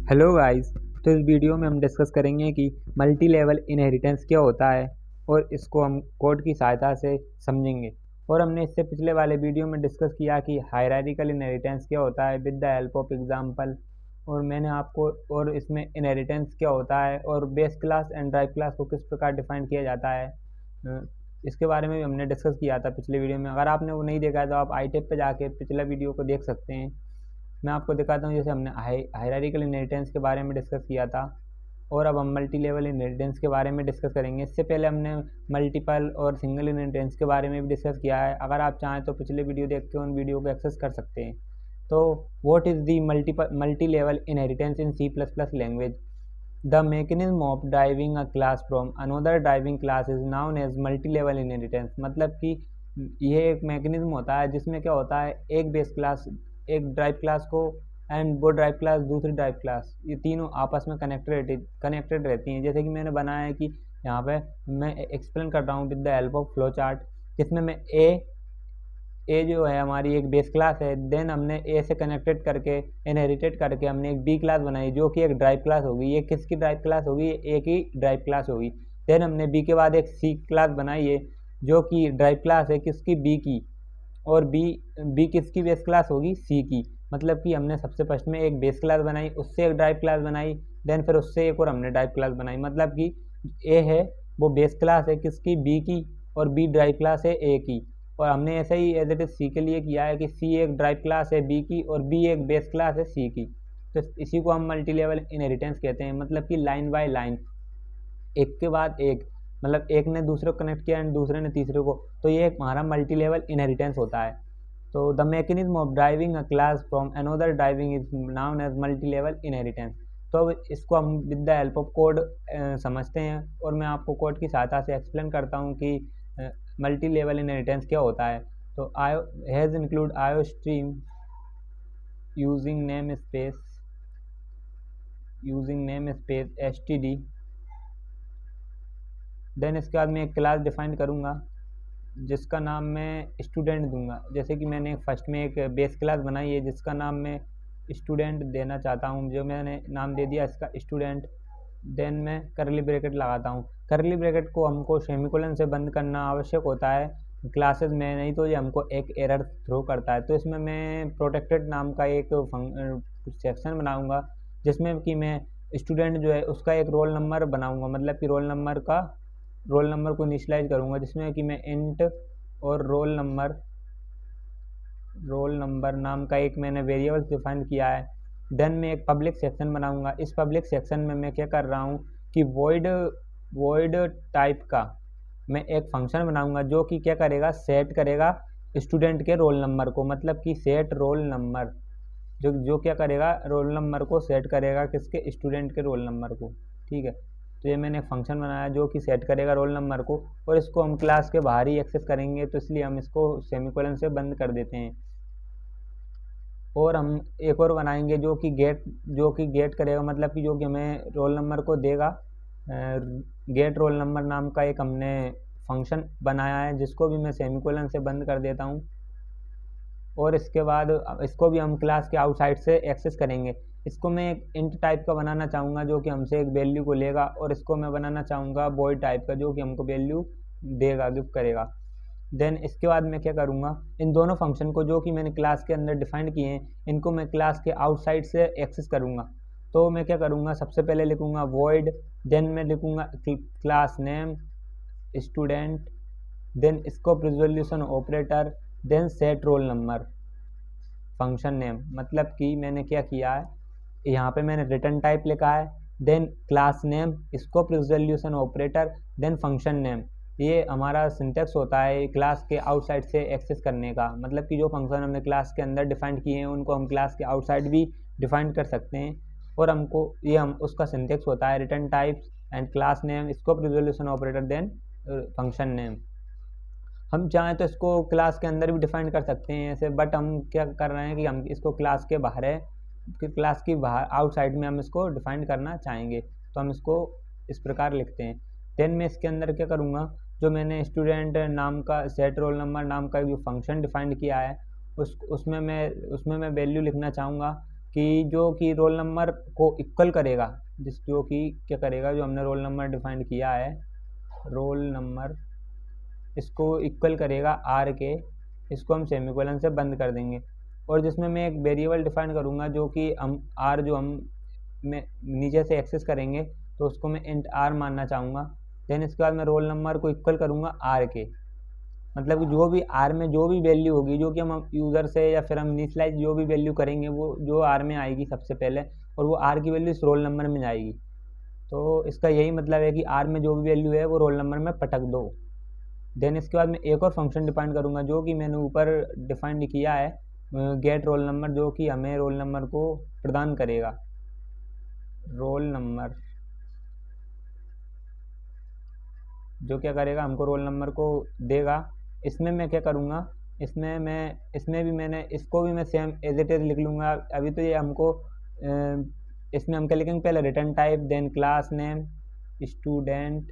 Hello guys. तो इस video में हम डिस्कस करेंगे कि मल्टी लेवल इनहेरिटेंस क्या होता है और इसको हम कोड की सहायता से समझेंगे। और हमने इससे पिछले वाले वीडियो में डिस्कस किया कि हायरार्किकल इनहेरिटेंस क्या होता है with the help of example. और मैंने आपको और इसमें इनहेरिटेंस क्या होता है और base class and drive class को किस प्रकार डिफाइन किया जाता है, इसके बारे में भी हमने डिस्कस किया था पिछले वीडियो में। अगर आपने वो नहीं देखा है तो आप आई टेप पर जाके पिछला वीडियो को देख सकते हैं। मैं आपको दिखाता हूँ, जैसे हमने हायरार्किकल इनहेरिटेंस के बारे में डिस्कस किया था और अब हम मल्टी लेवल इनहेरिटेंस के बारे में डिस्कस करेंगे। इससे पहले हमने मल्टीपल और सिंगल इनहेरिटेंस के बारे में भी डिस्कस किया है। अगर आप चाहें तो पिछले वीडियो देख के उन वीडियो को एक्सेस कर सकते हैं। तो what is the multi level inheritance in C++ language? The mechanism of driving a class from another driving class is known as multi level inheritance. मतलब कि ये एक मैकेनिज्म होता है जिसमें क्या होता है, एक बेस क्लास एक ड्राइव क्लास को एंड वो ड्राइव क्लास दूसरी ड्राइव क्लास, ये तीनों आपस में कनेक्टेड रहती हैं। जैसे कि मैंने बनाया है कि यहाँ पे मैं एक्सप्लेन कर रहा हूँ with the help of flow chart, जिसमें मैं ए जो है हमारी एक बेस क्लास है। देन हमने ए से कनेक्टेड करके इनहेरिटेड करके हमने एक बी क्लास बनाई जो कि एक ड्राइव क्लास होगी। ये किसकी ड्राइव क्लास होगी? ए की ड्राइव क्लास होगी। देन हमने बी के बाद एक सी क्लास बनाई है जो कि ड्राइव क्लास है किसकी? बी की। और बी किसकी बेस क्लास होगी? सी की। मतलब कि हमने सबसे फर्स्ट में एक बेस क्लास बनाई, उससे एक ड्राइव क्लास बनाई, देन फिर उससे एक और हमने ड्राइव क्लास बनाई। मतलब कि ए है वो बेस क्लास है किसकी? बी की। और बी ड्राइव क्लास है ए की। और हमने ऐसे ही एज इट इज सी के लिए किया है कि सी एक ड्राइव क्लास है बी की और बी एक बेस क्लास है सी की। तो इसी को हम मल्टी लेवल इनहेरिटेंस कहते हैं। मतलब कि लाइन बाय लाइन, एक के बाद एक, मतलब एक ने दूसरे को कनेक्ट किया एंड दूसरे ने तीसरे को। तो ये एक हमारा मल्टी लेवल इनहेरिटेंस होता है। तो the mechanism of driving a class from another driving is known as multi level inheritance. तो अब इसको हम with the help of code समझते हैं और मैं आपको कोड की सहायता से एक्सप्लेन करता हूँ कि मल्टी लेवल इनहेरिटेंस क्या होता है। तो io has include io stream using name space std। Then इसके बाद मैं एक क्लास डिफाइन करूँगा जिसका नाम मैं स्टूडेंट दूंगा। जैसे कि मैंने फर्स्ट में एक बेस क्लास बनाई है जिसका नाम मैं स्टूडेंट देना चाहता हूँ, जो मैंने नाम दे दिया इसका स्टूडेंट। देन मैं करली ब्रैकेट लगाता हूँ। करली ब्रैकेट को हमको सेमीकोलन से बंद करना आवश्यक होता है क्लासेस में, नहीं तो ये हमको एक एरर थ्रो करता है। तो इसमें मैं प्रोटेक्टेड नाम का एक सेक्शन बनाऊँगा जिसमें कि मैं स्टूडेंट जो है उसका एक रोल नंबर बनाऊँगा। मतलब कि रोल नंबर को इनिशियलाइज करूँगा जिसमें कि मैं इंट और रोल नंबर नाम का एक मैंने वेरिएबल डिफाइन किया है। देन मैं एक पब्लिक सेक्शन बनाऊँगा। इस पब्लिक सेक्शन में मैं क्या कर रहा हूँ कि वॉइड टाइप का मैं एक फंक्शन बनाऊँगा जो कि क्या करेगा, सेट करेगा स्टूडेंट के रोल नंबर को। मतलब कि सेट रोल नंबर, जो क्या करेगा, रोल नंबर को सेट करेगा किसके? स्टूडेंट के रोल नंबर को। ठीक है। तो ये मैंने एक फंक्शन बनाया जो कि सेट करेगा रोल नंबर को और इसको हम क्लास के बाहर ही एक्सेस करेंगे, तो इसलिए हम इसको सेमीकोलन से बंद कर देते हैं। और हम एक और बनाएंगे जो कि गेट करेगा, मतलब कि जो कि हमें रोल नंबर को देगा। गेट रोल नंबर नाम का एक हमने फंक्शन बनाया है जिसको भी मैं सेमीकोलन से बंद कर देता हूँ। और इसके बाद इसको भी हम क्लास के आउटसाइड से एक्सेस करेंगे। इसको मैं एक इंट टाइप का बनाना चाहूँगा जो कि हमसे एक वैल्यू को लेगा, और इसको मैं बनाना चाहूँगा वॉइड टाइप का जो कि हमको वैल्यू देगा, गिव करेगा। देन इसके बाद मैं क्या करूँगा, इन दोनों फंक्शन को जो कि मैंने क्लास के अंदर डिफाइन किए हैं इनको मैं क्लास के आउटसाइड से एक्सेस करूँगा। तो मैं क्या करूँगा, सबसे पहले लिखूँगा वॉइड, देन मैं लिखूँगा class name student, then scope resolution operator, then set roll number function name. मतलब कि मैंने क्या किया है, यहाँ पे मैंने रिटर्न टाइप लिखा है, then class name, scope resolution operator, then function name. ये हमारा सिंटेक्स होता है क्लास के आउटसाइड से एक्सेस करने का। मतलब कि जो फंक्शन हमने क्लास के अंदर डिफाइन किए हैं उनको हम क्लास के आउटसाइड भी डिफाइन कर सकते हैं। और हमको ये हम उसका सिंटेक्स होता है return type and class name, scope resolution operator, then function name. हम चाहें तो इसको क्लास के अंदर भी डिफाइन कर सकते हैं ऐसे, बट हम क्या कर रहे हैं कि हम इसको क्लास के बाहर है, क्लास की बाहर आउटसाइड में हम इसको डिफाइन करना चाहेंगे, तो हम इसको इस प्रकार लिखते हैं। देन मैं इसके अंदर क्या करूँगा, जो मैंने स्टूडेंट नाम का सेट रोल नंबर नाम का जो फंक्शन डिफाइंड किया है उसमें मैं वैल्यू लिखना चाहूँगा कि जो कि रोल नंबर को इक्वल करेगा, जो कि क्या करेगा, जो हमने रोल नंबर डिफाइन किया है, रोल नंबर इसको इक्वल करेगा आर के, इसको हम सेमीकोलन से बंद कर देंगे। और जिसमें मैं एक वेरिएबल डिफाइन करूँगा जो कि हम आर जो हम मैं नीचे से एक्सेस करेंगे तो उसको मैं इंट आर मानना चाहूँगा। देन इसके बाद मैं रोल नंबर को इक्वल करूँगा आर के, मतलब कि जो भी आर में जो भी वैल्यू होगी, जो कि हम यूज़र से या फिर हम इनिशियलाइज जो भी वैल्यू करेंगे वो जो आर में आएगी सबसे पहले, और वो आर की वैल्यू इस रोल नंबर में जाएगी। तो इसका यही मतलब है कि आर में जो भी वैल्यू है वो रोल नंबर में पटक दो। देन इसके बाद मैं एक और फंक्शन डिफाइन करूँगा जो कि मैंने ऊपर डिफाइन किया है, गेट रोल नंबर, जो कि हमें रोल नंबर को प्रदान करेगा। रोल नंबर जो क्या करेगा, हमको रोल नंबर को देगा। इसमें मैं क्या करूँगा, इसमें भी मैंने इसको भी मैं सेम एज इट इज़ लिख लूँगा। अभी तो ये हमको इसमें हम क्या लिखेंगे, पहले return type, then class name student,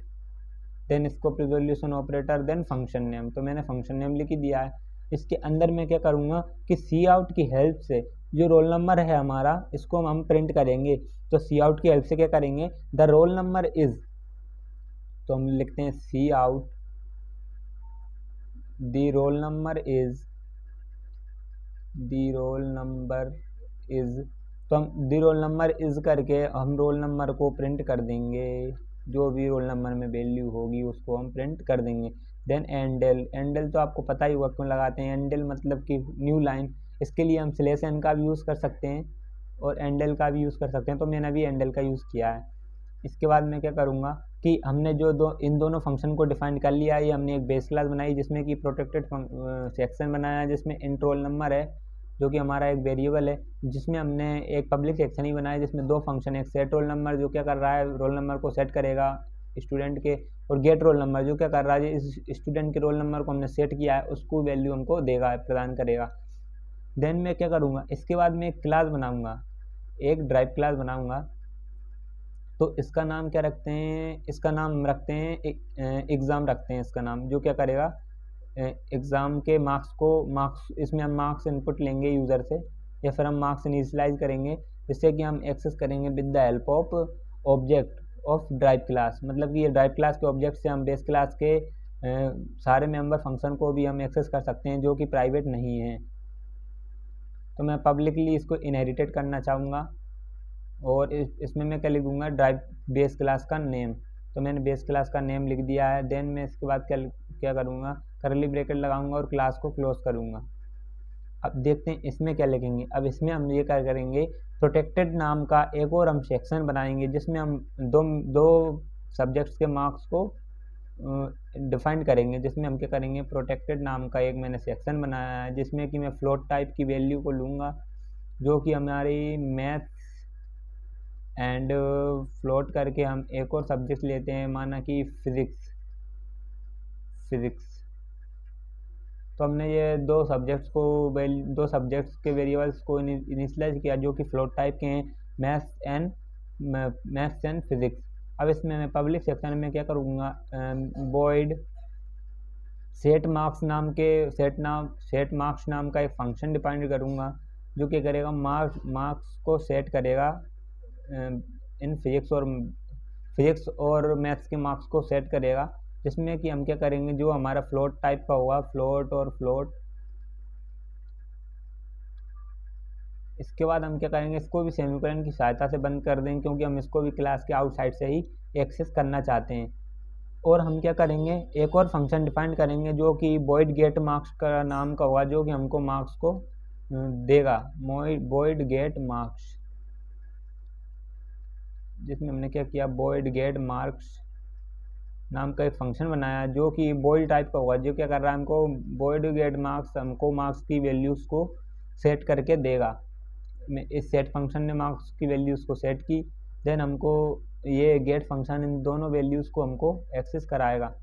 then scope resolution operator, then function name. तो मैंने फंक्शन नेम लिख ही दिया है। इसके अंदर मैं क्या करूँगा कि सी आउट की हेल्प से जो रोल नंबर है हमारा, इसको हम प्रिंट करेंगे। तो सी आउट की हेल्प से क्या करेंगे, द रोल नंबर इज़, तो हम लिखते हैं see out the roll number is, the roll number is, तो हम द रोल नंबर इज़ करके हम रोल नंबर को प्रिंट कर देंगे। जो भी रोल नंबर में वैल्यू होगी उसको हम प्रिंट कर देंगे। देन एंडल, एंडल तो आपको पता ही होगा क्यों लगाते हैं। एंडल मतलब कि न्यू लाइन, इसके लिए हम स्लैश एन का भी यूज़ कर सकते हैं और एंडल का भी यूज़ कर सकते हैं। तो मैंने अभी एंडल का यूज़ किया है। इसके बाद मैं क्या करूँगा कि हमने जो इन दोनों फंक्शन को डिफाइन कर लिया है। ये हमने एक बेस क्लास बनाई जिसमें कि प्रोटेक्टेड सेक्शन बनाया है, जिसमें इंट रोल नंबर है जो कि हमारा एक वेरिएबल है, जिसमें हमने एक पब्लिक सेक्शन ही बनाया जिसमें दो फंक्शन है, एक सेट रोल नंबर जो क्या कर रहा है, रोल नंबर को सेट करेगा स्टूडेंट के, और गेट रोल नंबर जो क्या कर रहा है, इस स्टूडेंट के रोल नंबर को हमने सेट किया है उसको वैल्यू हमको देगा, प्रदान करेगा। देन मैं क्या करूँगा, इसके बाद मैं एक क्लास बनाऊँगा, एक ड्राइव क्लास बनाऊँगा। तो इसका नाम क्या रखते हैं, इसका नाम रखते हैं एग्ज़ाम रखते हैं इसका नाम, जो क्या करेगा एग्ज़ाम के मार्क्स इसमें हम मार्क्स इनपुट लेंगे यूज़र से, या फिर हम मार्क्स इनिशियलाइज करेंगे जिससे कि हम एक्सेस करेंगे with the help of object of drive class. मतलब कि ये ड्राइव क्लास के ऑब्जेक्ट से हम बेस क्लास के सारे मेंबर फंक्शन को भी हम एक्सेस कर सकते हैं जो कि प्राइवेट नहीं है। तो मैं पब्लिकली इसको इनहेरिटेड करना चाहूँगा और इसमें मैं क्या लिखूँगा, ड्राइव बेस क्लास का नेम। तो मैंने बेस क्लास का नेम लिख दिया है। देन मैं इसके बाद क्या करूँगा, करली ब्रैकेट लगाऊंगा और क्लास को क्लोज करूँगा। अब देखते हैं इसमें क्या लिखेंगे। अब इसमें हम ये क्या करेंगे, प्रोटेक्टेड नाम का एक और हम सेक्शन बनाएंगे जिसमें हम दो सब्जेक्ट्स के मार्क्स को डिफाइन करेंगे, जिसमें हम क्या करेंगे, प्रोटेक्टेड नाम का एक मैंने सेक्शन बनाया है जिसमें कि मैं फ्लोट टाइप की वैल्यू को लूँगा जो कि हमारी मैथ्स एंड फ्लोट करके हम एक और सब्जेक्ट लेते हैं, माना कि फिज़िक्स। तो हमने ये दो सब्जेक्ट्स के वेरिएबल्स को इनिशियलाइज किया जो कि फ्लोट टाइप के हैं, मैथ्स एंड फिज़िक्स। अब इसमें मैं पब्लिक सेक्शन में क्या करूँगा, वॉइड सेट मार्क्स नाम का एक फंक्शन डिफाइन करूँगा जो क्या करेगा, मार्क्स को सेट करेगा इन फिजिक्स और मैथ्स के मार्क्स को सेट करेगा, जिसमें कि हम क्या करेंगे, जो हमारा फ्लोट टाइप का होगा, फ्लोट। इसके बाद हम क्या करेंगे, इसको भी सेमीकोलन की सहायता से बंद कर देंगे क्योंकि हम इसको भी क्लास के आउटसाइड से ही एक्सेस करना चाहते हैं। और हम क्या करेंगे, एक और फंक्शन डिफाइन करेंगे जो कि वॉइड गेट मार्क्स का नाम का होगा, जो कि हमको मार्क्स को देगा, वॉइड गेट मार्क्स, जिसमें हमने क्या किया, वॉइड गेट मार्क्स नाम का एक फंक्शन बनाया जो कि वॉइड टाइप का होगा, जो क्या कर रहा है, हमको वॉइड गेट मार्क्स, हमको मार्क्स की वैल्यूज़ को सेट करके देगा। इस सेट फंक्शन ने मार्क्स की वैल्यूज़ को सेट की, देन हमको ये गेट फंक्शन इन दोनों वैल्यूज़ को हमको एक्सेस कराएगा।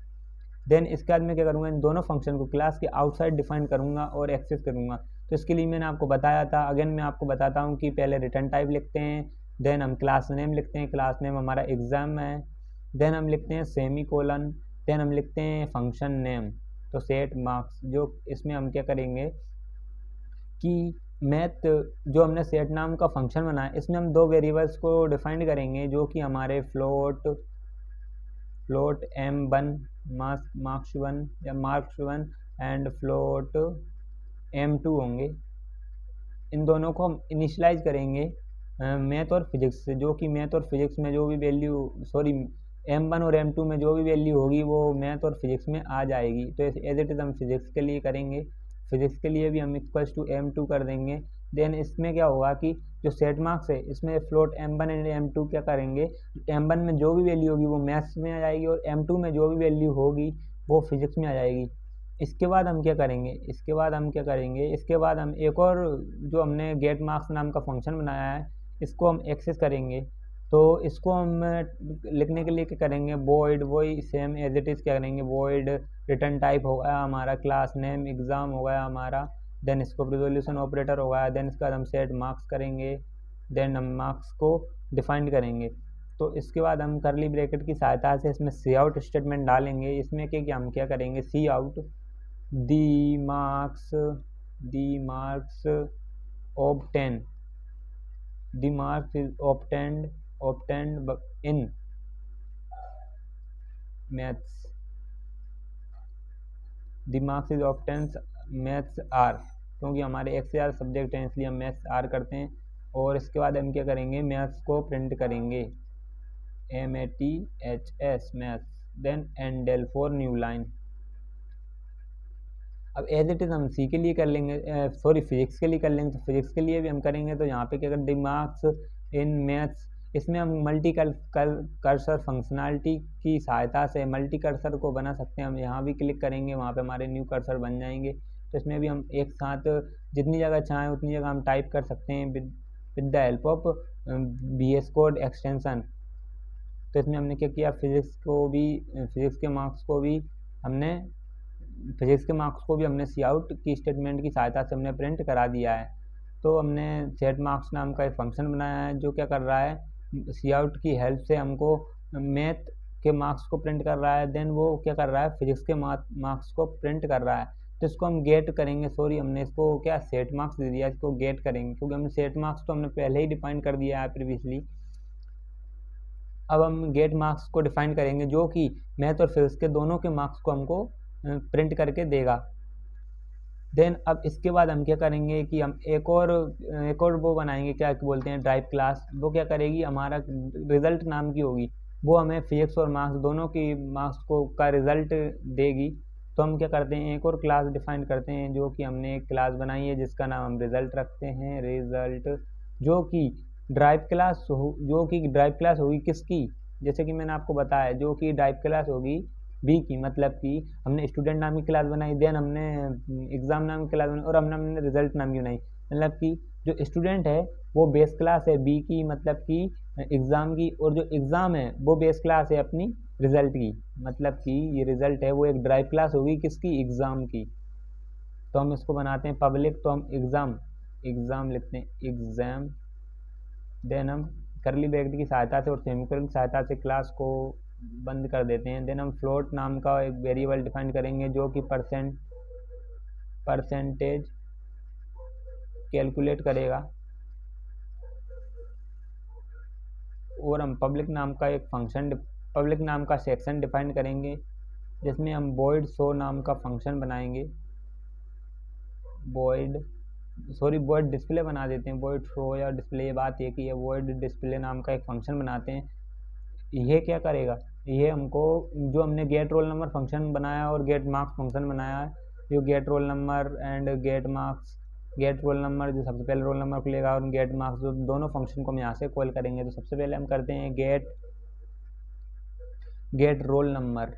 देन इसके बाद मैं क्या करूँगा, इन दोनों फंक्शन को क्लास के आउटसाइड डिफाइन करूँगा और एक्सेस करूँगा। तो इसके लिए मैंने आपको बताया था, अगेन मैं आपको बताता हूँ कि पहले रिटर्न टाइप लिखते हैं, देन हम क्लास नेम लिखते हैं, क्लास नेम हमारा एग्ज़ाम है, देन हम लिखते हैं सेमीकोलन, देन हम लिखते हैं फंक्शन नेम, तो सेट मार्क्स। जो इसमें हम क्या करेंगे कि मैथ जो हमने सेट नाम का फंक्शन बनाया, इसमें हम दो वेरिएबल्स को डिफाइन करेंगे जो कि हमारे फ्लोट m1 मार्क्स 1 या मार्क्स 1 एंड फ्लोट m2 होंगे। इन दोनों को हम इनिशलाइज करेंगे मैथ और फिजिक्स से, जो कि मैथ और फिजिक्स में जो भी वैल्यू m1 और m2 में जो भी वैल्यू होगी वो मैथ और फिजिक्स में आ जाएगी। तो एज इट इज़ हम फिजिक्स के लिए करेंगे, फिजिक्स के लिए भी हम इक्वल्स टू m2 कर देंगे। देन इसमें क्या होगा कि जो सेट मार्क्स है इसमें फ्लोट m1 एंड m2 क्या करेंगे, m1 में जो भी वैल्यू होगी वो मैथ्स में आ जाएगी और m2 में जो भी वैल्यू होगी वो फिजिक्स में आ जाएगी। इसके बाद हम क्या करेंगे, इसके बाद हम एक और जो हमने गेट मार्क्स नाम का फंक्शन बनाया है इसको हम एक्सेस करेंगे। तो इसको हम लिखने के लिए क्या करेंगे, वॉइड, वही सेम एज इट इज़ क्या करेंगे, वॉइड रिटर्न टाइप हो गया हमारा, क्लास नेम एग्ज़ाम हो गया हमारा, देन इसको रिजोल्यूशन ऑपरेटर हो गया, देन इसका हम सेट मार्क्स करेंगे, देन हम मार्क्स को डिफाइन करेंगे। तो इसके बाद हम करली ब्रैकेट की सहायता से इसमें सी आउट स्टेटमेंट डालेंगे। इसमें क्या हम क्या करेंगे, सी out the marks obtained the marks is obtained in maths, the marks is obtained maths R, क्योंकि हमारे एक्स आर सब्जेक्ट हैं इसलिए हम मैथ्स आर करते हैं। और इसके बाद हम क्या करेंगे, मैथ्स को प्रिंट करेंगे MATHS maths, then endl for new line. अब एज इट इज़ हम सी के लिए कर लेंगे, फिजिक्स के लिए कर लेंगे। तो फिजिक्स के लिए भी हम करेंगे तो यहाँ पे क्या करें, मार्क्स इन मैथ्स, इसमें हम मल्टी कर्सर फंक्शनैलिटी की सहायता से मल्टी कर्सर को बना सकते हैं। हम यहाँ भी क्लिक करेंगे, वहाँ पे हमारे न्यू कर्सर बन जाएंगे। तो इसमें भी हम एक साथ जितनी जगह चाहें उतनी जगह हम टाइप कर सकते हैं with the help of VS code extension. तो इसमें हमने क्या किया, फिजिक्स के मार्क्स को भी हमने सी आउट की स्टेटमेंट की सहायता से हमने प्रिंट करा दिया है। तो हमने सेट मार्क्स नाम का एक फंक्शन बनाया है जो क्या कर रहा है, सी आउट की हेल्प से हमको मैथ के मार्क्स को प्रिंट कर रहा है। देन वो क्या कर रहा है, फिजिक्स के मार्क्स को प्रिंट कर रहा है। तो इसको हम गेट करेंगे, हमने इसको क्या सेट मार्क्स दे दिया, इसको गेट करेंगे क्योंकि हमने सेट मार्क्स तो हमने पहले ही डिफाइन कर दिया है प्रीवियसली। अब हम गेट मार्क्स को डिफाइन करेंगे जो कि मैथ और फिजिक्स के दोनों के मार्क्स को हमको प्रिंट करके देगा। देन अब इसके बाद हम क्या करेंगे कि हम एक और वो बनाएंगे, क्या बोलते हैं, ड्राइव क्लास। वो क्या करेगी, हमारा रिजल्ट नाम की होगी, वो हमें फिजिक्स और मार्क्स दोनों की मार्क्स को का रिजल्ट देगी। तो हम क्या करते हैं, एक और क्लास डिफाइन करते हैं जो कि हमने एक क्लास बनाई है जिसका नाम हम रिजल्ट रखते हैं, रिजल्ट, जो कि ड्राइव क्लास होगी किसकी, जैसे कि मैंने आपको बताया, जो कि ड्राइव क्लास होगी बी की, मतलब कि हमने स्टूडेंट नाम की क्लास बनाई, देन हमने एग्ज़ाम नाम की क्लास बनाई और हमने रिजल्ट नाम की बनाई। मतलब कि जो स्टूडेंट है वो बेस क्लास है बी की, मतलब कि एग्ज़ाम की, और जो एग्ज़ाम है वो बेस क्लास है अपनी रिजल्ट की, मतलब कि ये रिजल्ट है वो एक ड्राइव क्लास होगी किसकी, एग्ज़ाम की। तो हम इसको बनाते हैं पब्लिक, तो हम एग्ज़ाम लिखते हैं, एग्ज़ाम। देन हम करली ब्रैकेट की सहायता से और सेमीकोलन की सहायता से क्लास को बंद कर देते हैं। देन हम फ्लोट नाम का एक वेरिएबल डिफाइन करेंगे जो कि परसेंटेज कैलकुलेट करेगा। और हम पब्लिक नाम का सेक्शन डिफाइन करेंगे जिसमें हम वॉइड शो नाम का फंक्शन बनाएंगे, वॉइड डिस्प्ले बना देते हैं, वॉइड शो या डिस्प्ले, ये बात एक ही है। वॉइड डिस्प्ले नाम का एक फंक्शन बनाते हैं। ये क्या करेगा, ये हमको जो हमने गेट रोल नंबर फंक्शन बनाया और गेट मार्क्स फंक्शन बनाया है, जो get roll number and get marks, get roll number जो सबसे पहले रोल नंबर को लेगा और गेट मार्क्स, जो दोनों फंक्शन को हम यहाँ से कॉल करेंगे। तो सबसे पहले हम करते हैं गेट रोल नंबर।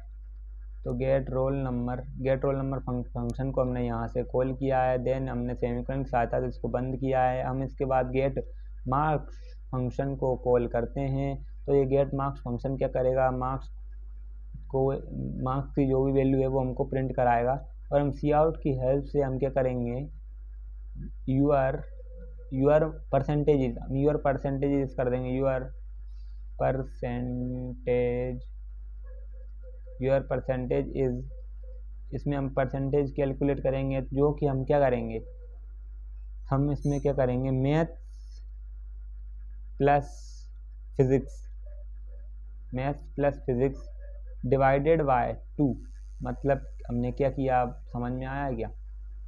तो गेट रोल नंबर फंक्शन को हमने यहाँ से कॉल किया है। देन हमने सेमीकोलन की सहायता से इसको बंद किया है। हम इसके बाद गेट मार्क्स फंक्शन को कॉल करते हैं। तो ये गेट मार्क्स फंक्शन क्या करेगा, मार्क्स की जो भी वैल्यू है वो हमको प्रिंट कराएगा। और हम सी आउट की हेल्प से हम क्या करेंगे, यूर परसेंटेज कर देंगे, यूर परसेंटेज इज, इसमें हम परसेंटेज कैलकुलेट करेंगे जो कि हम क्या करेंगे, हम इसमें क्या करेंगे, math plus physics, maths plus physics divided by 2। मतलब हमने क्या किया, आप समझ में आया क्या?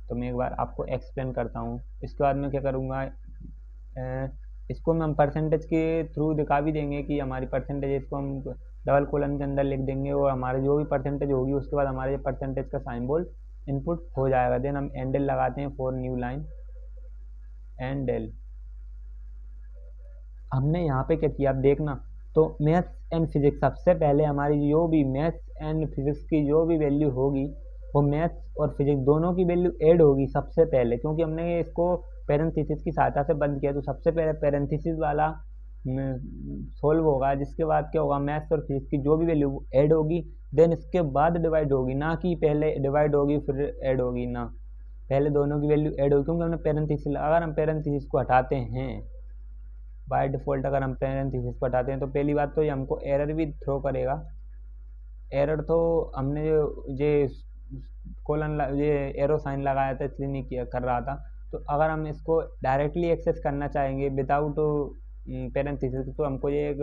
तो मैं एक बार आपको एक्सप्लेन करता हूँ। इसके बाद मैं क्या करूँगा, इसको हम परसेंटेज के थ्रू दिखा भी देंगे कि हमारी परसेंटेज, इसको हम डबल कोलन के अंदर लिख देंगे और हमारी जो भी परसेंटेज होगी उसके बाद हमारे परसेंटेज का साइन बोल इनपुट हो जाएगा। देन हम एंडल लगाते हैं फॉर न्यू लाइन एंडल। हमने यहाँ पे क्या किया, आप देखना, तो मैथ्स एंड फिजिक्स, सबसे पहले हमारी जो भी मैथ्स एंड फिजिक्स की जो भी वैल्यू होगी वो मैथ्स और फिजिक्स दोनों की वैल्यू ऐड होगी सबसे पहले, क्योंकि हमने इसको पैरेंथेसिस की सहायता से बंद किया। तो सबसे पहले पैरेंथेसिस वाला सोल्व होगा, जिसके बाद क्या होगा, मैथ्स और फिजिक्स की जो भी वैल्यू ऐड होगी, देन इसके बाद डिवाइड होगी, ना कि पहले डिवाइड होगी फिर ऐड होगी, ना, पहले दोनों की वैल्यू ऐड होगी, क्योंकि हमने पैरेंथेसिस, अगर हम पैरेंथेसिस को हटाते हैं बाय डिफ़ॉल्ट, अगर हम पैरेंथेसिस को हटाते हैं तो पहली बात तो ये हमको एरर भी थ्रो करेगा। एरर तो हमने ये कोलन ये एरो साइन लगाया था इसलिए नहीं किया कर रहा था। तो अगर हम इसको डायरेक्टली एक्सेस करना चाहेंगे विदाउट पैरेंथेसिस तो हमको ये एक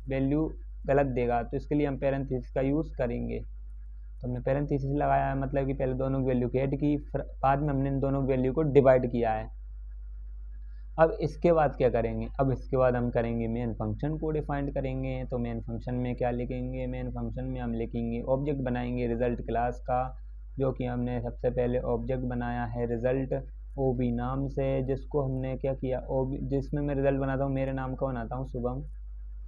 वैल्यू गलत देगा, तो इसके लिए हम पैरेंथेसिस का यूज़ करेंगे। तो हमने पैरेंथेसिस लगाया है, मतलब कि पहले दोनों की वैल्यू की ऐड की, फिर बाद में हमने इन दोनों की वैल्यू को डिवाइड किया है। अब इसके बाद क्या करेंगे, अब इसके बाद हम करेंगे मेन फंक्शन को डिफाइन करेंगे। तो मेन फंक्शन में क्या लिखेंगे, मेन फंक्शन में हम लिखेंगे ऑब्जेक्ट बनाएंगे रिज़ल्ट क्लास का, जो कि हमने सबसे पहले ऑब्जेक्ट बनाया है रिज़ल्ट ओबी नाम से, जिसको हमने क्या किया, ओबी, जिसमें मैं रिज़ल्ट बनाता हूँ मेरे नाम का बनाता हूँ शुभम,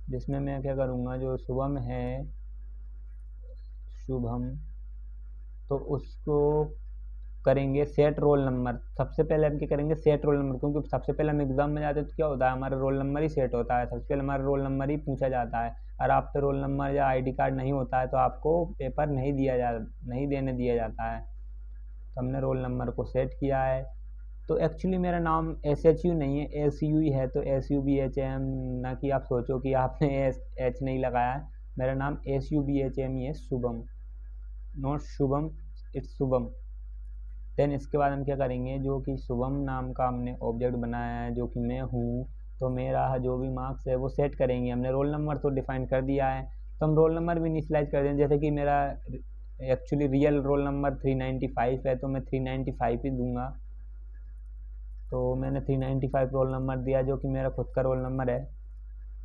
जिसमें मैं क्या करूँगा, जो शुभम है शुभम, तो उसको करेंगे सेट रोल नंबर। सबसे पहले हम क्या करेंगे, सेट रोल नंबर, क्योंकि सबसे पहले हम एग्जाम में जाते हैं तो क्या होता है, हमारा रोल नंबर ही सेट होता है, सबसे पहले हमारा रोल नंबर ही पूछा जाता है। और आप पे रोल नंबर या आईडी कार्ड नहीं होता है तो आपको पेपर नहीं देने दिया जाता है। तो हमने रोल नंबर को सेट किया है। तो एक्चुअली मेरा नाम SHU नहीं है, SU ही है, तो SUBHM, ना कि आप सोचो कि आपने H नहीं लगाया है, मेरा नाम SUBHM ही है, Shubham, not Shubham, it's Shubham. Then इसके बाद हम क्या करेंगे, जो कि शुभम नाम का हमने ऑब्जेक्ट बनाया है, जो कि मैं हूँ, तो मेरा जो भी मार्क्स है वो सेट करेंगे। हमने रोल नंबर तो डिफाइन कर दिया है, तो हम रोल नंबर भी इनिशियलाइज कर देंगे। जैसे कि मेरा एक्चुअली रियल रोल नंबर 395 है, तो मैं 395 ही दूंगा। तो मैंने 395 रोल नंबर दिया, जो कि मेरा खुद का रोल नंबर है।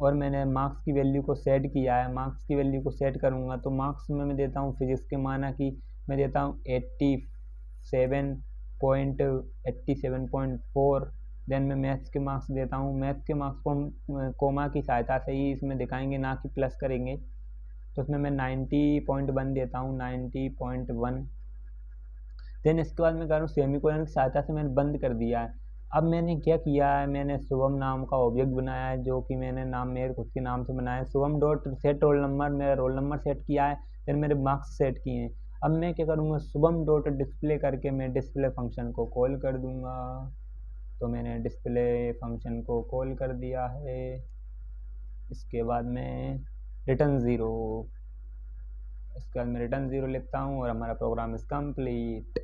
और मैंने मार्क्स की वैल्यू को सेट किया है, मार्क्स की वैल्यू को सेट करूँगा तो मार्क्स में मैं देता हूँ फिजिक्स के, माना कि मैं देता हूँ 87.4। देन मैं मैथ्स के मार्क्स देता हूँ, मैथ्स के मार्क्स को हम कोमा की सहायता से ही इसमें दिखाएंगे, ना कि प्लस करेंगे। तो उसमें मैं 90.1 देता हूँ, 90.1। देन इसके बाद मैं करूँ सेमीकोलन की सहायता से मैंने बंद कर दिया है। अब मैंने क्या किया है, मैंने शुभम नाम का ऑब्जेक्ट बनाया है, जो कि मैंने नाम मेरे खुद के नाम से बनाया है, Shubham dot set roll number, मेरा रोल नंबर सेट किया है, फिर मेरे मार्क्स सेट किए हैं। अब मैं क्या करूँगा, शुभम डॉट डिस्प्ले करके मैं डिस्प्ले फंक्शन को कॉल कर दूँगा। तो मैंने डिस्प्ले फंक्शन को कॉल कर दिया है। इसके बाद मैं रिटर्न ज़ीरो, इसके बाद मैं रिटर्न ज़ीरो लिखता हूँ और हमारा प्रोग्राम इज़ कम्प्लीट।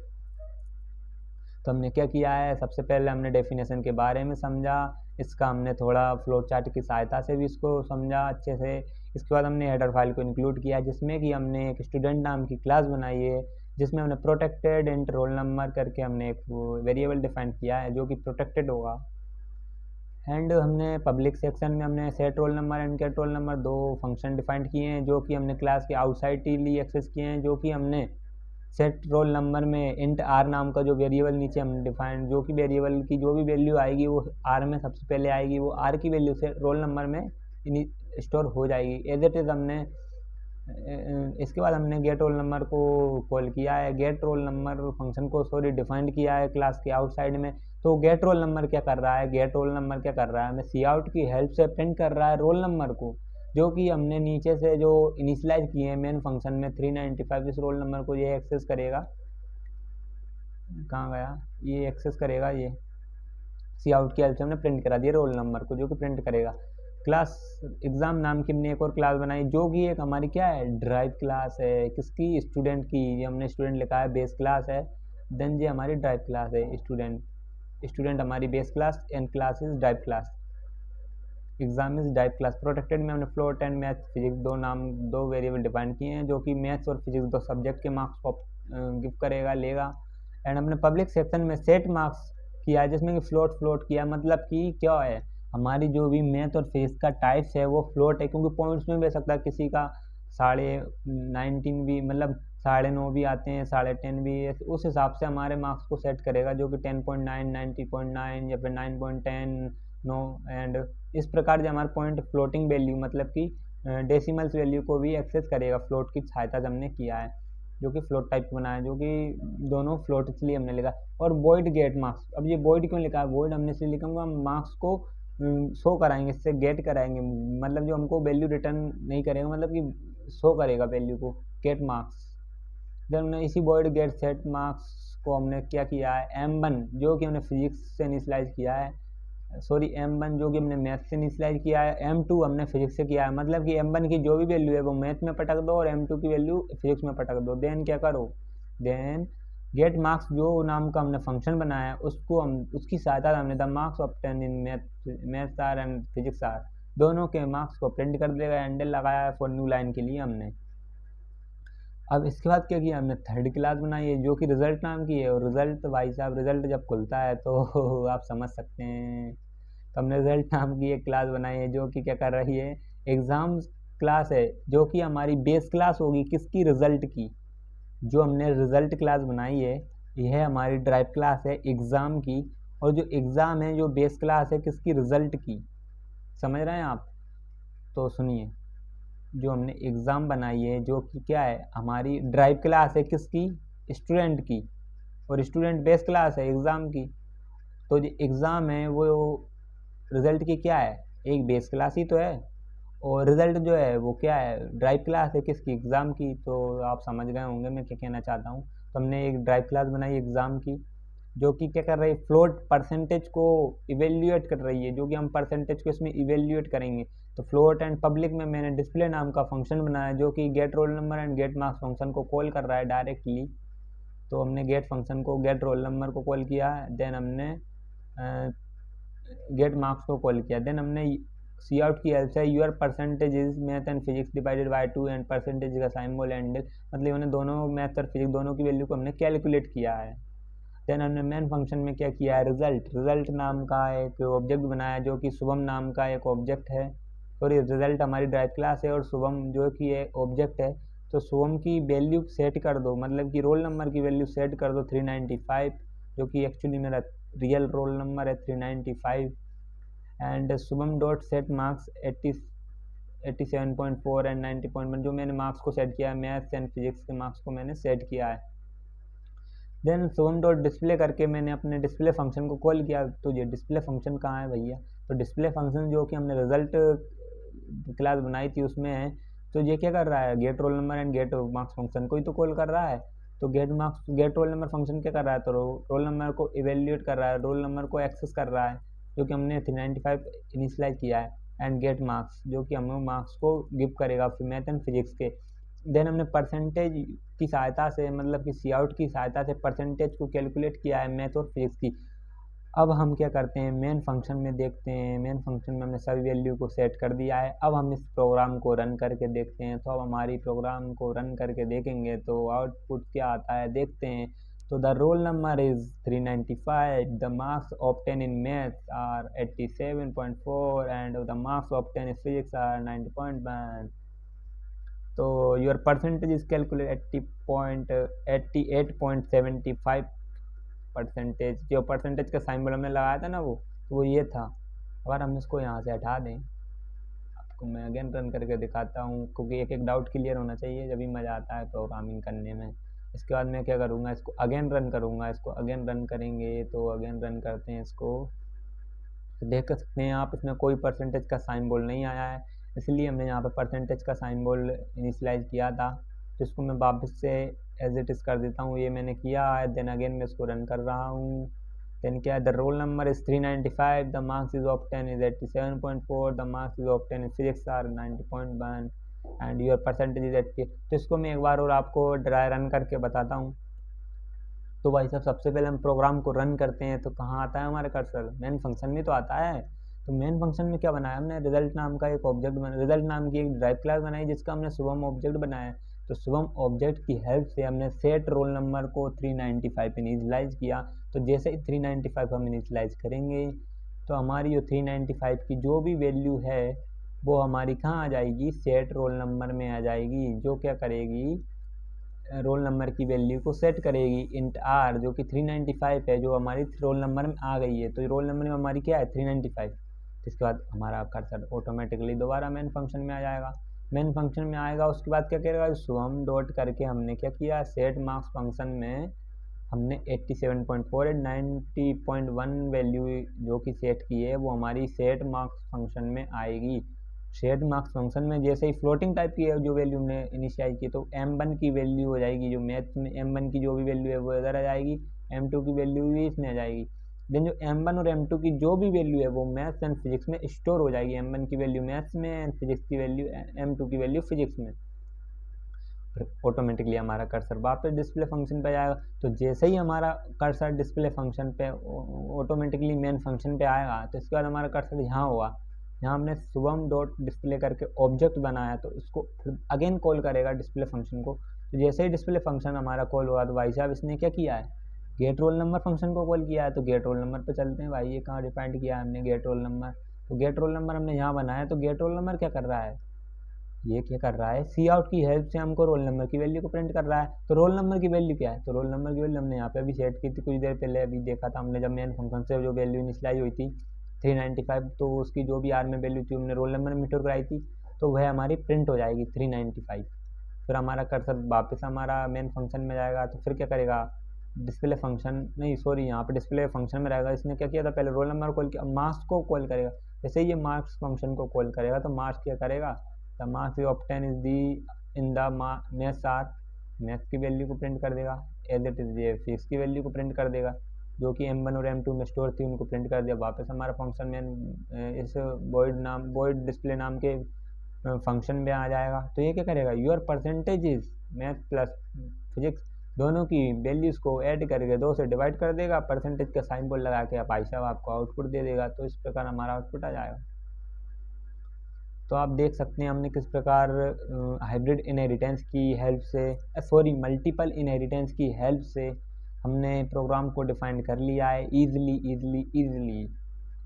तो हमने क्या किया है, सबसे पहले हमने डेफिनेशन के बारे में समझा, इसका हमने थोड़ा फ्लो चार्ट की सहायता से भी इसको समझा अच्छे से। इसके बाद हमने हेडर फाइल को इंक्लूड किया, जिसमें कि हमने एक स्टूडेंट नाम की क्लास बनाई है, जिसमें हमने प्रोटेक्टेड इंट रोल नंबर करके हमने एक वेरिएबल डिफाइन किया है, जो कि प्रोटेक्टेड होगा। एंड हमने पब्लिक सेक्शन में हमने set roll number and get roll number दो फंक्शन डिफाइंड किए हैं, जो कि हमने क्लास के आउटसाइडली एक्सेस किए हैं। जो कि हमने सेट रोल नंबर में इंट आर नाम का जो वेरिएबल नीचे हमने डिफाइंड, जो कि वेरिएबल की जो भी वैल्यू आएगी वो आर में सबसे पहले आएगी, वो आर की वैल्यू से रोल नंबर में स्टोर हो जाएगी एज इट इज़। हमने इसके बाद हमने गेट रोल नंबर को कॉल किया है, गेट रोल नंबर फंक्शन को डिफाइंड किया है क्लास के आउटसाइड में। तो गेट रोल नंबर क्या कर रहा है, गेट रोल नंबर क्या कर रहा है, हमें सी आउट की हेल्प से प्रिंट कर रहा है रोल नंबर को, जो कि हमने नीचे से जो इनिशियलाइज किए हैं मेन फंक्शन में 395, इस रोल नंबर को ये एक्सेस करेगा। कहाँ गया, ये एक्सेस करेगा, ये सी आउट की हेल्प से हमने प्रिंट करा दिया रोल नंबर को, जो कि प्रिंट करेगा। क्लास एग्ज़ाम नाम की हमने एक और क्लास बनाई, जो कि एक हमारी क्या है, ड्राइव क्लास है, किसकी, स्टूडेंट की। ये हमने स्टूडेंट लिखा है, बेस क्लास है, देन ये हमारी ड्राइव क्लास है स्टूडेंट। स्टूडेंट हमारी base class and class is drive class, exam is drive class. Protected में हमने फ्लोट एंड मैथ फिजिक्स दो वेरिएबल डिफाइन किए हैं जो कि मैथ्स और फिजिक्स दो सब्जेक्ट के मार्क्स को गिव करेगा, लेगा। एंड हमने पब्लिक सेक्शन में सेट मार्क्स किया जिसमें कि फ्लोट किया, मतलब कि क्या है, हमारी जो भी मैथ और फिजिक्स का टाइप्स है वो फ्लोट है, क्योंकि पॉइंट्स में भी हो सकता है, किसी का 19.5 भी, मतलब 9.5 भी आते हैं, 10.5 भी, उस हिसाब से हमारे मार्क्स को सेट करेगा, जो कि 10.9, 90.9 या फिर 9.10 नो। एंड इस प्रकार से हमारे पॉइंट फ्लोटिंग वैल्यू, मतलब कि डेसिमल्स वैल्यू को भी एक्सेस करेगा फ्लोट की सहायता से हमने किया है, जो कि फ्लोट टाइप बनाया है, जो कि दोनों फ्लोट इसलिए हमने लिखा। और वॉइड गेट मार्क्स, अब ये वॉइड क्यों लिखा है, वॉइड हमने इसलिए लिखा, हम मार्क्स को शो कराएंगे, इससे गेट कराएंगे, मतलब जो हमको वैल्यू रिटर्न नहीं करेगा, मतलब कि शो करेगा वैल्यू को, गेट मार्क्स। देन हमने इसी वॉइड गेट सेट मार्क्स को हमने क्या किया है, M1 जो कि हमने फिजिक्स से इनिशियलाइज किया है, सॉरी M1 जो कि हमने मैथ से इनिशियलाइज किया है, M2 हमने फिजिक्स से किया है, मतलब कि M1 की जो भी वैल्यू है वो मैथ में पटक दो और M2 की वैल्यू फिजिक्स में पटक दो। देन क्या करो, देन गेट मार्क्स जो नाम का हमने फंक्शन बनाया है उसको हम, उसकी सहायता से हमने the marks obtain in maths are and physics are, दोनों के मार्क्स को प्रिंट कर देगा। हैंडल लगाया है फॉर न्यू लाइन के लिए हमने। अब इसके बाद क्या किया, हमने थर्ड क्लास बनाई है जो कि रिजल्ट नाम की है, और रिजल्ट भाई साहब रिजल्ट जब खुलता है तो आप समझ सकते हैं। तो हमने रिजल्ट नाम की एक क्लास बनाई है जो कि क्या कर रही है, एग्ज़ाम क्लास है, जो कि हमारी बेस क्लास होगी किसकी, रिजल्ट की। जो हमने रिजल्ट क्लास बनाई है यह हमारी ड्राइव क्लास है एग्ज़ाम की, और जो एग्ज़ाम है जो बेस क्लास है किसकी, रिजल्ट की। समझ रहे हैं आप? तो सुनिए, जो हमने एग्ज़ाम बनाई है जो कि क्या है, हमारी ड्राइव क्लास है किसकी, स्टूडेंट की, और स्टूडेंट बेस क्लास है एग्ज़ाम की। तो जो एग्ज़ाम है वो रिज़ल्ट की क्या है, एक बेस क्लास ही तो है, और रिज़ल्ट जो है वो क्या है, ड्राइव क्लास है किसकी, एग्ज़ाम की। तो आप समझ गए होंगे मैं क्या कहना चाहता हूँ। तो हमने एक ड्राइव क्लास बनाई एग्ज़ाम की जो कि क्या कर रही है, फ्लोट परसेंटेज को इवेल्यूएट कर रही है, जो कि हम परसेंटेज को इसमें इवेल्यूएट करेंगे। तो फ्लोट एंड पब्लिक में मैंने डिस्प्ले नाम का फंक्शन बनाया जो कि get roll number and get marks function को कॉल कर रहा है डायरेक्टली। तो हमने गेट फंक्शन को गेट रोल नंबर को कॉल किया, देन हमने गेट मार्क्स को कॉल किया, देन हमने सी आउट की हेल्प से your percentage is math and physics divided by 2 and percentage का सिंबल एंड, मतलब हमने दोनों मैथ और फिजिक्स दोनों की वैल्यू को हमने कैलकुलेट किया है। देन हमने मेन फंक्शन में क्या किया है, रिजल्ट नाम का एक ऑब्जेक्ट बनाया जो कि शुभम नाम का एक ऑब्जेक्ट है। सॉरी, रिजल्ट हमारी ड्राइव क्लास है और शुभम जो कि एक ऑब्जेक्ट है। तो शुभम की वैल्यू सेट कर दो, मतलब कि रोल नंबर की वैल्यू सेट कर दो 395, जो कि एक्चुअली मेरा रियल रोल नंबर है 395। And Shubham dot set marks 87.4 and 90.1, जो मैंने मार्क्स को सेट किया है, मैथ्स एंड फिजिक्स के मार्क्स को मैंने सेट किया है। देन शुभम डॉट डिस्प्ले करके मैंने अपने डिस्प्ले फंक्शन को कॉल किया। तो ये डिस्प्ले फंक्शन कहाँ है भैया, तो डिस्प्ले फंक्शन जो कि हमने रिजल्ट क्लास बनाई थी उसमें है। तो ये क्या कर रहा है, get roll number and get marks function को ही तो कॉल कर रहा है। तो गेट रोल नंबर फंक्शन क्या कर रहा है, तो रोल नंबर को इवेल्यूएट कर रहा है, रोल नंबर को एक्सेस कर रहा है, जो कि हमने 395 इनिशियलाइज किया है। एंड गेट मार्क्स जो कि हमें मार्क्स को गिव करेगा मैथ एंड फिजिक्स के। देन हमने परसेंटेज की सहायता से, मतलब कि सी आउट की सहायता से परसेंटेज को कैलकुलेट किया है मैथ और फिजिक्स की। अब हम क्या करते हैं, मेन फंक्शन में देखते हैं। मेन फंक्शन में हमने सभी वैल्यू को सेट कर दिया है। अब हम इस प्रोग्राम को रन करके देखते हैं। तो अब हमारी प्रोग्राम को रन करके देखेंगे तो आउटपुट क्या आता है देखते हैं। तो the roll number is 395, the marks obtain in maths are 87.4 and the marks obtain in physics are 90.1। तो your percentage is calculate 88.75 percentage. जो परसेंटेज का सिंबल हमने लगाया था ना तो वो ये था। अगर हम इसको यहाँ से हटा दें, आपको मैं अगेन रन करके दिखाता हूँ, क्योंकि एक एक डाउट क्लियर होना चाहिए, जब भी मज़ा आता है प्रोग्रामिंग करने में। इसके बाद मैं क्या करूँगा, इसको अगेन रन करूँगा। इसको अगेन रन करेंगे, तो अगेन रन करते हैं इसको। तो देख सकते हैं आप, इसमें कोई परसेंटेज का सिंबल नहीं आया है, इसलिए हमने यहाँ पर परसेंटेज का सिंबल इनिशियलाइज किया था। तो इसको मैं वापस से एज इट इज़ कर देता हूँ। ये मैंने किया है। देन अगेन मैं इसको रन कर रहा हूँ। देन क्या है, the roll number is 395, the marks is obtain is 87.4, the marks is obtain in physics are 90.1 and your percentage is 80। तो इसको मैं एक बार और आपको ड्राई रन करके बताता हूँ। तो भाई साहब सबसे पहले हम प्रोग्राम को रन करते हैं तो कहाँ आता है हमारा कर्सर, मेन फंक्शन में तो आता है। तो मेन फंक्शन में क्या बनाया हमने, रिजल्ट नाम का एक ऑब्जेक्ट बना, रिजल्ट नाम की एक ड्राइव क्लास बनाई जिसका हमने शुभम ऑब्जेक्ट बनाया। तो शुभम ऑब्जेक्ट की हेल्प से हमने सेट रोल नंबर को 395 इनिशियलाइज किया। तो जैसे ही 395 हम इनिशियलाइज करेंगे तो हमारी जो 395 की जो भी वैल्यू है वो हमारी कहाँ आ जाएगी, सेट रोल नंबर में आ जाएगी, जो क्या करेगी, रोल नंबर की वैल्यू को सेट करेगी इंट आर, जो कि 395 है, जो हमारी रोल नंबर में आ गई है। तो रोल नंबर में हमारी क्या है, 395। इसके बाद हमारा कर्सर ऑटोमेटिकली दोबारा मेन फंक्शन में आ जाएगा। मेन फंक्शन में आएगा, उसके बाद क्या करेगा, शुभम डॉट करके हमने क्या किया, सेट मार्क्स फंक्शन में हमने 87.4 90.1 वैल्यू जो कि सेट की है वो हमारी सेट मार्क्स फंक्शन में आएगी। सेट मार्क्स फंक्शन में जैसे ही फ्लोटिंग टाइप की है जो वैल्यू हमने इनिशियलाइज की, तो m1 की वैल्यू हो जाएगी, जो मैथ में m1 की जो भी वैल्यू है वो इधर आ जाएगी, m2 की वैल्यू भी इसमें आ जाएगी। देन जो m1 और m2 की जो भी वैल्यू है वो मैथ्स एंड फिजिक्स में स्टोर हो जाएगी। m1 की वैल्यू मैथ्स में एंड फिजिक्स की वैल्यू m2 की वैल्यू फिजिक्स में। ऑटोमेटिकली हमारा कर्सर वापस डिस्प्ले फंक्शन पे आएगा। तो जैसे ही हमारा कर्सर डिस्प्ले फंक्शन पे ऑटोमेटिकली मेन फंक्शन पे आएगा, तो इसके बाद हमारा कर्सर यहाँ हुआ, यहाँ हमने शुभम डॉट डिस्प्ले करके ऑब्जेक्ट बनाया, तो इसको फिर अगेन कॉल करेगा डिस्प्ले फंक्शन को। तो जैसे ही डिस्प्ले फंक्शन हमारा कॉल हुआ तो भाई साहब इसने क्या किया है, गेट रोल नंबर फंक्शन को कॉल किया है। तो गेट रोल नंबर पे चलते हैं भाई, ये कहाँ डिफाइंड किया है हमने गेट रोल नंबर। तो गेट रोल नंबर हमने यहाँ बनाया। तो गेट रोल नंबर क्या कर रहा है, ये क्या कर रहा है, सी आउट की हेल्प से हमको रोल नंबर की वैल्यू को प्रिंट कर रहा है। तो रोल नंबर की वैल्यू क्या है, तो रोल नंबर की वैल्यू हमने यहाँ पे अभी सेट की थी कुछ देर पहले, अभी देखा था हमने जब मेन फंक्शन से जो वैल्यू इनिशियलाइज हुई थी 395, तो उसकी जो भी आर में वैल्यू थी हमने रोल नंबर में स्टोर कराई थी, तो वह हमारी प्रिंट हो जाएगी 395। फिर हमारा कर्सर वापस हमारा मेन फंक्शन में जाएगा। तो फिर क्या करेगा, डिस्प्ले फंक्शन नहीं सॉरी यहाँ पे डिस्प्ले फंक्शन में रहेगा। इसने क्या किया था, पहले रोल नंबर कॉल किया, मार्क्स को कॉल करेगा। जैसे ये मार्क्स फंक्शन को कॉल करेगा तो मार्क्स क्या करेगा, the marks you obtain is the in the maths are, maths की वैल्यू को प्रिंट कर देगा, एज इट इज ये फिजिक्स की वैल्यू को प्रिंट कर देगा, जो कि m1 और m2 में स्टोर थी उनको प्रिंट कर दिया। वापस हमारा फंक्शन में इस वॉइड डिस्प्ले नाम के फंक्शन में आ जाएगा। तो ये क्या करेगा, your percentage is math plus physics दोनों की वैल्यूज़ को ऐड करके 2 से डिवाइड कर देगा, परसेंटेज का साइन बोर्ड लगा के भाई साहब आपको आउटपुट दे देगा। तो इस प्रकार हमारा आउटपुट आ जाएगा। तो आप देख सकते हैं हमने किस प्रकार हाइब्रिड इनहेरिटेंस की हेल्प से, सॉरी मल्टीपल इनहेरिटेंस की हेल्प से हमने प्रोग्राम को डिफाइन कर लिया है ईजिली।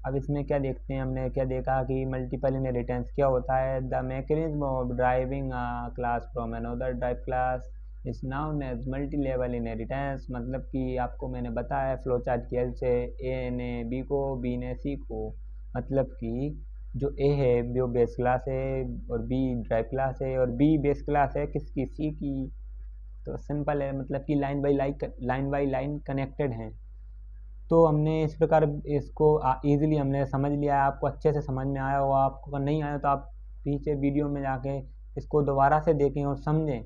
अब इसमें क्या देखते हैं, हमने क्या देखा कि मल्टीपल इनहेरिटेंस क्या होता है, the mechanism of driving a class from another drive class is known as multi level inheritance. मतलब कि आपको मैंने बताया फ्लो चार्ट की हेल्प से ए ने बी को, बी ने सी को, मतलब कि जो ए है वो बेस क्लास है और बी ड्राइव क्लास है और बी बेस क्लास है किसकी, सी की। तो सिंपल है, मतलब कि लाइन बाई लाइन कनेक्टेड हैं। तो हमने इस प्रकार इसको ईजिली हमने समझ लिया है, आपको अच्छे से समझ में आया होगा। आपको अगर नहीं आया तो आप पीछे वीडियो में जाके इसको दोबारा से देखें और समझें।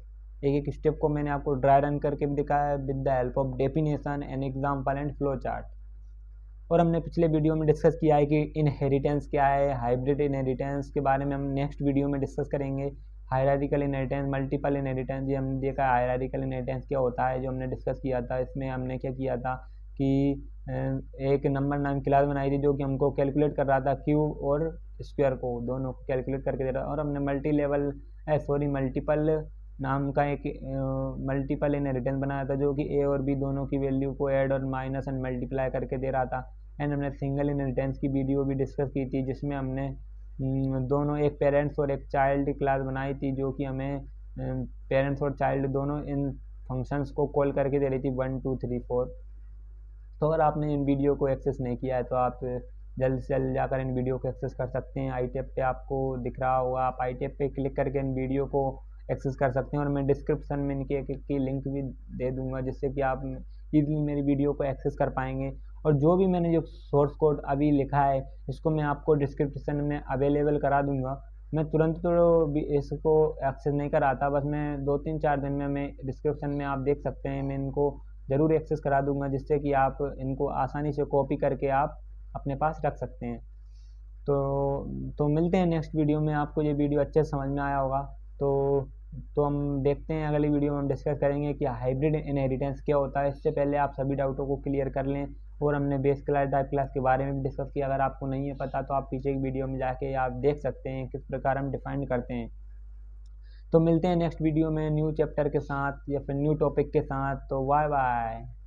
एक एक स्टेप को मैंने आपको ड्राई रन करके भी दिखाया है with the help of definition and example and flow chart. और हमने पिछले वीडियो में डिस्कस किया है कि इनहेरिटेंस क्या है, हाइब्रिड इनहेरिटेंस के बारे में हम नेक्स्ट वीडियो में डिस्कस करेंगे। हायरार्किकल इनहेरिटेंस, मल्टीपल इनहेरिटेंस, ये हमने देखा है हायरार्किकल इनहेरिटेंस क्या होता है, जो हमने डिस्कस किया था। इसमें हमने क्या किया था कि एक नंबर नाम क्लास बनाई थी जो कि हमको कैलकुलेट कर रहा था क्यूब और स्क्वायर को, दोनों को कैलकुलेट करके दे रहा था। और हमने मल्टीपल नाम का एक मल्टीपल इनहेरिटेंस बनाया था जो कि ए और बी दोनों की वैल्यू को ऐड और माइनस एंड मल्टीप्लाई करके दे रहा था। एंड हमने सिंगल इनहेरिटेंस की वीडियो भी डिस्कस की थी जिसमें हमने दोनों एक पेरेंट्स और एक चाइल्ड क्लास बनाई थी, जो कि हमें पेरेंट्स और चाइल्ड दोनों इन फंक्शंस को कॉल करके दे रही थी 1 2 3 4। तो अगर आपने इन वीडियो को एक्सेस नहीं किया है तो आप जल्द से जल्द जाकर इन वीडियो को एक्सेस कर सकते हैं। आई टैब पे आपको दिख रहा होगा, आप आई टैब पे क्लिक करके इन वीडियो को एक्सेस कर सकते हैं। और मैं डिस्क्रिप्शन में इनके एक लिंक भी दे दूंगा जिससे कि आप ईजिली मेरी वीडियो को एक्सेस कर पाएंगे। और जो भी मैंने जो सोर्स कोड अभी लिखा है इसको मैं आपको डिस्क्रिप्शन में अवेलेबल करा दूंगा। मैं तुरंत तो इसको एक्सेस नहीं कराता, बस मैं 2-3-4 दिन में मैं डिस्क्रिप्शन में आप देख सकते हैं, मैं इनको ज़रूर एक्सेस करा दूंगा जिससे कि आप इनको आसानी से कॉपी करके आप अपने पास रख सकते हैं। तो मिलते हैं नेक्स्ट वीडियो में। आपको ये वीडियो अच्छे से समझ में आया होगा। तो तो हम देखते हैं अगली वीडियो में हम डिस्कस करेंगे कि हाइब्रिड इनहेरिटेंस क्या होता है। इससे पहले आप सभी डाउटों को क्लियर कर लें। और हमने बेस क्लास टाइप क्लास के बारे में भी डिस्कस किया। अगर आपको नहीं है पता तो आप पीछे की वीडियो में जाके आप देख सकते हैं किस प्रकार हम डिफाइन करते हैं। तो मिलते हैं नेक्स्ट वीडियो में न्यू चैप्टर के साथ या फिर न्यू टॉपिक के साथ। तो बाय बाय।